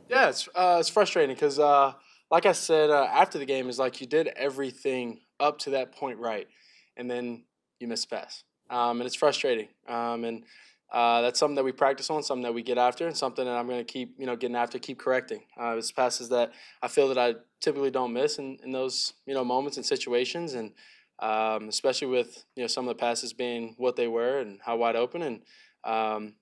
Yeah, it's frustrating because, like I said after the game, is like you did everything up to that point right, and then you miss a pass, and it's frustrating. And that's something that we practice on, something that we get after, and something that I'm going to keep, getting after, keep correcting. It's passes that I feel that I typically don't miss in those, moments and situations, and especially with some of the passes being what they were and how wide open, and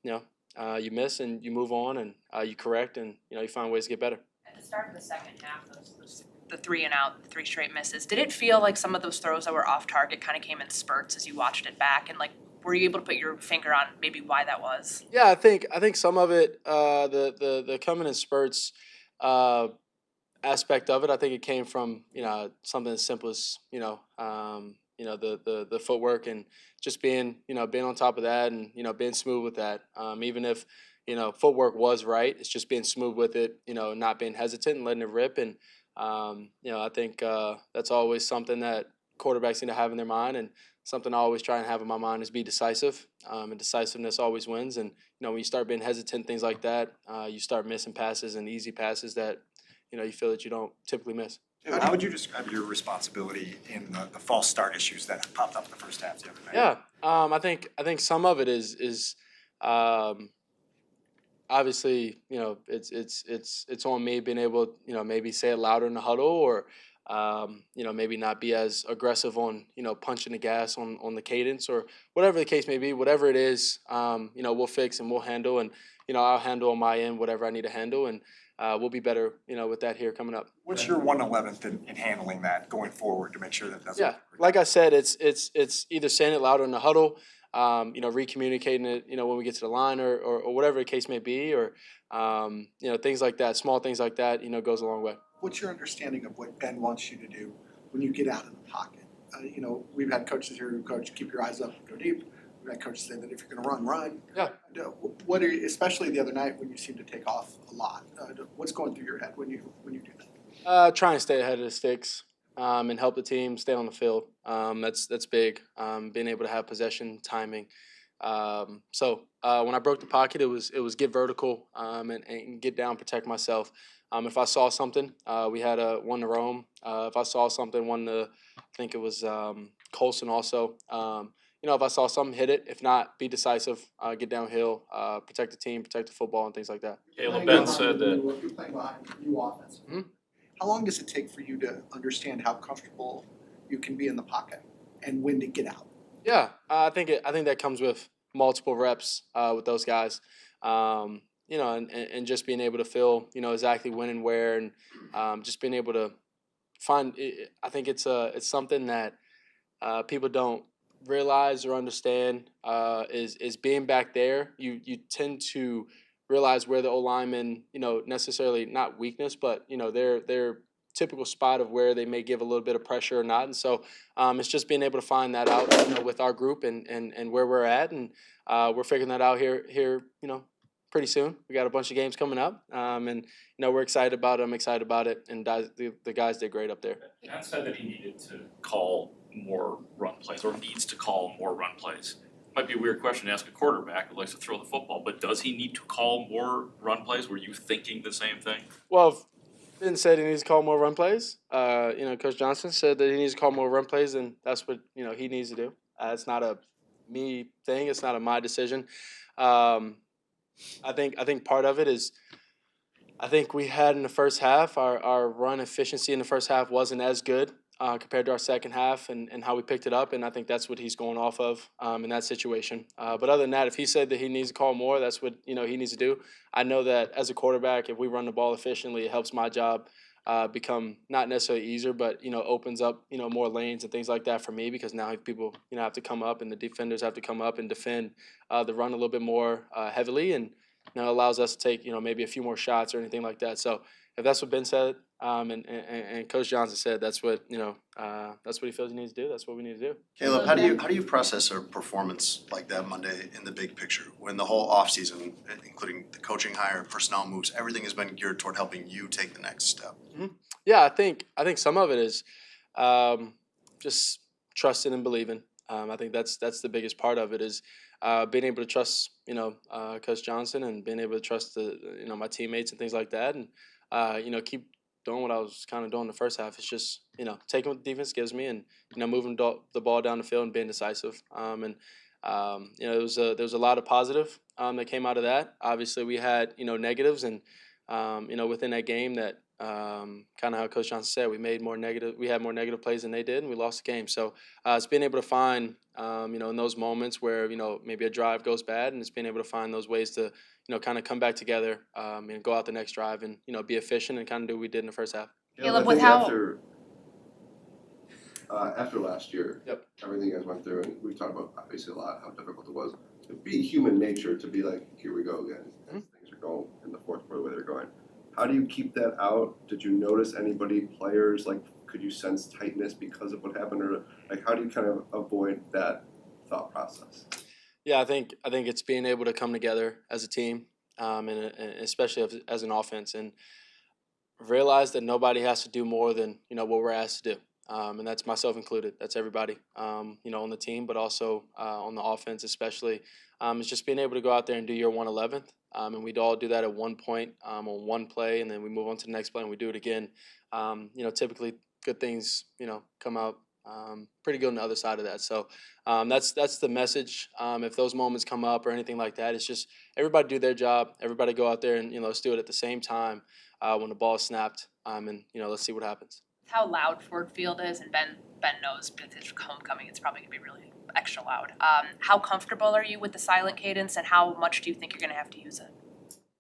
you miss and you move on and you correct and you find ways to get better. At the start of the second half, the 3 and out, the 3 straight misses, did it feel like some of those throws that were off target kind of came in spurts as you watched it back? And like, were you able to put your finger on maybe why that was? Yeah, I think some of it, the coming in spurts aspect of it, I think it came from something as simple as the footwork and just being on top of that and being smooth with that. Even if footwork was right, it's just being smooth with it. Not being hesitant and letting it rip. And I think that's always something that quarterbacks need to have in their mind, and something I always try and have in my mind is be decisive. And decisiveness always wins. And when you start being hesitant, things like that, you start missing passes and easy passes that you feel that you don't typically miss. How would you describe your responsibility in the false start issues that popped up in the first half the other night? Yeah, I think some of it is obviously it's on me being able maybe say it louder in the huddle, or maybe not be as aggressive on punching the gas on the cadence, or whatever the case may be. Whatever it is, we'll fix and we'll handle, and I'll handle on my end whatever I need to handle, and we'll be better with that here coming up. What's your 1/11th in handling that going forward to make sure that doesn't? Yeah, like I said, it's either saying it louder in the huddle, recommunicating it, when we get to the line, or whatever the case may be, or things like that, small things like that, goes a long way. What's your understanding of what Ben wants you to do when you get out of the pocket? We've had coaches here who coach, keep your eyes up, go deep. We've had coaches say that if you're going to run, run. Yeah. What are you, especially the other night when you seem to take off a lot? What's going through your head when you do that? Try and stay ahead of the sticks, and help the team stay on the field. That's big. Being able to have possession, timing. When I broke the pocket, it was get vertical, and get down, protect myself. If I saw something, we had one to Rome. If I saw something, one to, I think it was Colson also. If I saw something, hit it. If not, be decisive, get downhill, protect the team, protect the football, and things like that. Caleb, Ben said that. You're playing behind new offense. Mm-hmm. How long does it take for you to understand how comfortable you can be in the pocket and when to get out? Yeah, I think that comes with multiple reps with those guys. And just being able to feel exactly when and where, and just being able to find. I think it's something that people don't realize or understand, is being back there. You tend to realize where the O linemen, necessarily not weakness, but their typical spot of where they may give a little bit of pressure or not. And so it's just being able to find that out, with our group and where we're at, and we're figuring that out here, pretty soon. We got a bunch of games coming up, and we're excited about it. I'm excited about it, and the guys did great up there. Matt said that he needed to call more run plays, or needs to call more run plays. Might be a weird question to ask a quarterback who likes to throw the football, but does he need to call more run plays? Were you thinking the same thing? Well, Ben said he needs to call more run plays. Coach Johnson said that he needs to call more run plays, and that's what he needs to do. It's not a me thing. It's not a my decision. I think part of it is, I think we had in the first half, our run efficiency in the first half wasn't as good compared to our second half, and how we picked it up, and I think that's what he's going off of in that situation. But other than that, if he said that he needs to call more, that's what he needs to do. I know that as a quarterback, if we run the ball efficiently, it helps my job become not necessarily easier, but opens up more lanes and things like that for me, because now people have to come up, and the defenders have to come up and defend the run a little bit more heavily, and allows us to take maybe a few more shots or anything like that. So if that's what Ben said, and Coach Johnson said, that's what that's what he feels he needs to do. That's what we need to do. Caleb, how do you process a performance like that Monday in the big picture, when the whole offseason, including the coaching hire, personnel moves, everything has been geared toward helping you take the next step? Mm-hmm. Yeah, I think some of it is just trusting and believing. I think that's the biggest part of it is being able to trust, Coach Johnson, and being able to trust my teammates and things like that, and keep doing what I was kind of doing in the first half. It's just taking what the defense gives me, and moving the ball down the field and being decisive. There was a lot of positive that came out of that. Obviously, we had negatives, and within that game that. Kind of how Coach Johnson said, we had more negative plays than they did, and we lost the game. So it's being able to find, in those moments where maybe a drive goes bad, and it's being able to find those ways to, kind of come back together and go out the next drive and be efficient and kind of do what we did in the first half. Caleb, I with think how after last year, Yep. everything you guys went through, and we've talked about obviously a lot how difficult it was. It'd be human nature to be like, here we go again. As things are going in the fourth quarter, the way they're going. How do you keep that out? Did you notice anybody, players, like could you sense tightness because of what happened, or like how do you kind of avoid that thought process? Yeah, I think it's being able to come together as a team, and especially as an offense, and realize that nobody has to do more than what we're asked to do, and that's myself included. That's everybody, on the team, but also on the offense, especially. It's just being able to go out there and do your 111th, and we'd all do that at one point on one play, and then we move on to the next play and we do it again. Typically good things come out pretty good on the other side of that. So that's the message. If those moments come up or anything like that, it's just everybody do their job. Everybody go out there and let's do it at the same time when the ball is snapped, and let's see what happens. how loud Ford Field is, and Ben knows because it's homecoming, it's probably gonna be really extra loud. How comfortable are you with the silent cadence, and how much do you think you're gonna have to use it?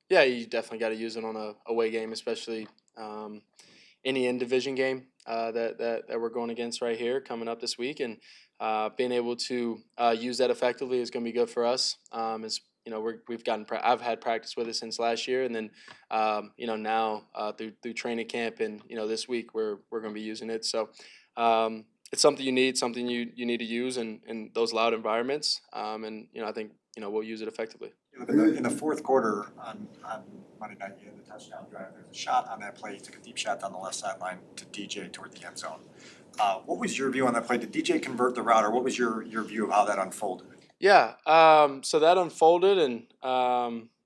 Yeah, you definitely got to use it on a away game, especially any in division game that we're going against right here coming up this week, and being able to use that effectively is going to be good for us. I've had practice with it since last year, and then now through training camp, and this week we're going to be using it. So it's something you need to use in those loud environments, and I think we'll use it effectively. In the fourth quarter on Monday night, you had the touchdown drive. There's a shot on that play. You took a deep shot down the left sideline to DJ toward the end zone. What was your view on that play? Did DJ convert the route, or what was your view of how that unfolded? Yeah, so that unfolded, and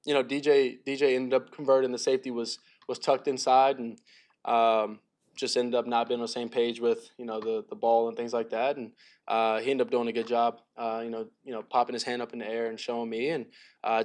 DJ ended up converting. The safety was tucked inside, and just ended up not being on the same page with the ball and things like that, and he ended up doing a good job, popping his hand up in the air and showing me, and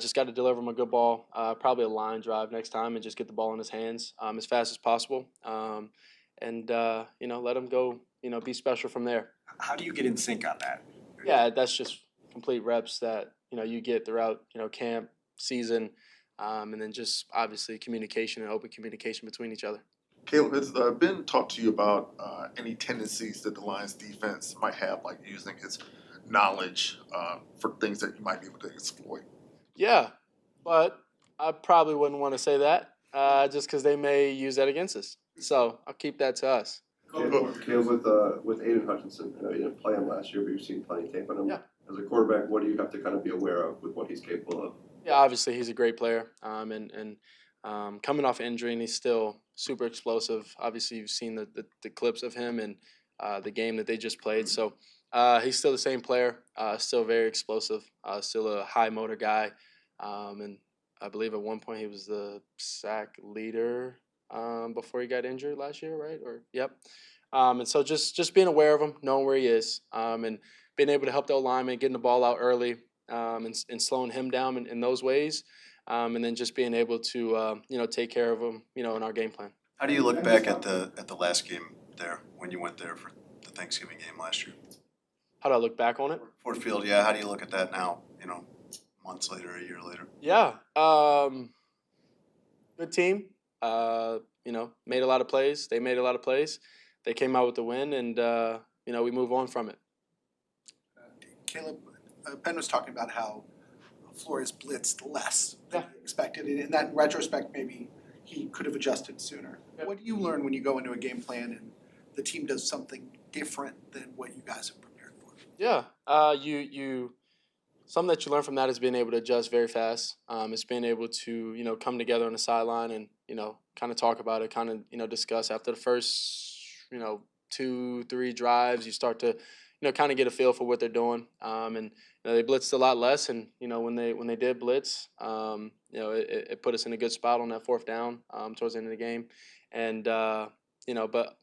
just got to deliver him a good ball, probably a line drive next time, and just get the ball in his hands as fast as possible, and let him go, be special from there. How do you get in sync on that? Yeah, that's just complete reps that you get throughout camp, season, and then just obviously communication and open communication between each other. Caleb, has Ben talked to you about any tendencies that the Lions defense might have, like using his knowledge for things that you might be able to exploit? Yeah, but I probably wouldn't want to say that just because they may use that against us. So I'll keep that to us. Caleb, with Aidan Hutchinson, I know you didn't play him last year, but you've seen plenty of tape on him. Yeah. As a quarterback, what do you have to kind of be aware of with what he's capable of? Yeah, obviously he's a great player, and coming off injury, and he's still super explosive. Obviously, you've seen the clips of him and the game that they just played. So he's still the same player, still very explosive, still a high motor guy, and I believe at one point he was the sack leader before he got injured last year, right? Yep. And so just being aware of him, knowing where he is, and being able to help the lineman, getting the ball out early, and slowing him down in those ways, and then just being able to take care of him, in our game plan. How do you look back at the last game there when you went there for the Thanksgiving game last year? How do I look back on it? Ford Field, yeah. How do you look at that now? Months later, a year later. Yeah, good team. Made a lot of plays. They made a lot of plays. They came out with the win, and we move on from it. Caleb, Ben was talking about how Flores blitzed less than he expected, and in that retrospect, maybe he could have adjusted sooner. Yep. What do you learn when you go into a game plan and the team does something different than what you guys have prepared for? Yeah, something that you learn from that is being able to adjust very fast. It's being able to come together on the sideline and kind of talk about it, kind of discuss after the first 2-3 drives. You start to kind of get a feel for what they're doing. And they blitzed a lot less, and when they did blitz, it put us in a good spot on that fourth down towards the end of the game. And but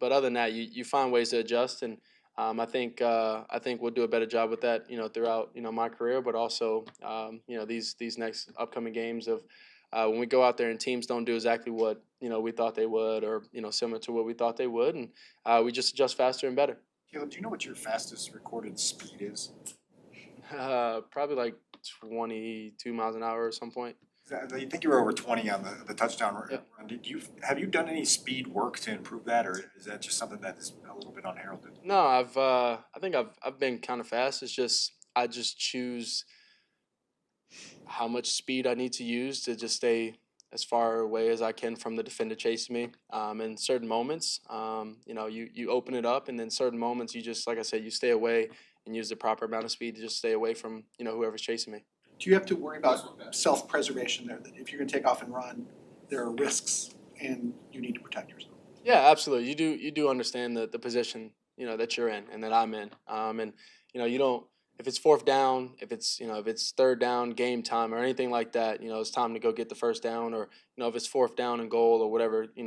other than that, you find ways to adjust, and I think we'll do a better job with that throughout my career, but also these next upcoming games of when we go out there and teams don't do exactly what we thought they would, or similar to what we thought they would, and we just adjust faster and better. Caleb, do you know what your fastest recorded speed is? Probably like 22 miles an hour at some point. I think you were over 20 on the touchdown run. Yep. Have you done any speed work to improve that, or is that just something that is a little bit unheralded? No, I think I've been kind of fast. It's just I just choose how much speed I need to use to just stay as far away as I can from the defender chasing me. In certain moments, you open it up, and then certain moments you just, like I said, you stay away and use the proper amount of speed to just stay away from whoever's chasing me. Do you have to worry about self-preservation there, that if you're gonna take off and run, there are risks and you need to protect yourself? Yeah, absolutely. You do understand the position that you're in and that I'm in. And you don't, if it's fourth down, if it's third down, game time, or anything like that, it's time to go get the first down, or if it's fourth down and goal or whatever, we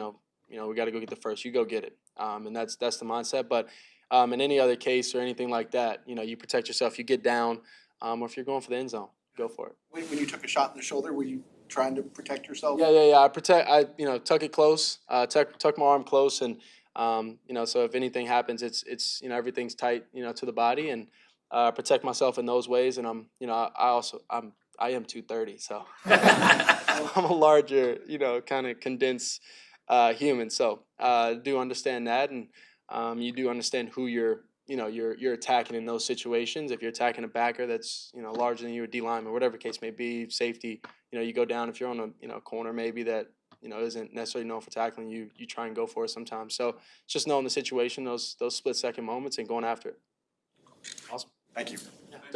got to go get the first. You go get it, and that's the mindset. But in any other case or anything like that, you protect yourself. You get down, or if you're going for the end zone, go for it. When you took a shot in the shoulder, were you trying to protect yourself? Yeah. I tuck it close, tuck my arm close, and so if anything happens, it's everything's tight, to the body, and protect myself in those ways. And I am 230, so I'm a larger, kind of condensed human. So do understand that, and you do understand who you're attacking in those situations. If you're attacking a backer that's larger than you, a D lineman, whatever the case may be, safety, you go down. If you're on a corner maybe that isn't necessarily known for tackling, you try and go for it sometimes. So it's just knowing the situation, those split second moments, and going after it. Thank you.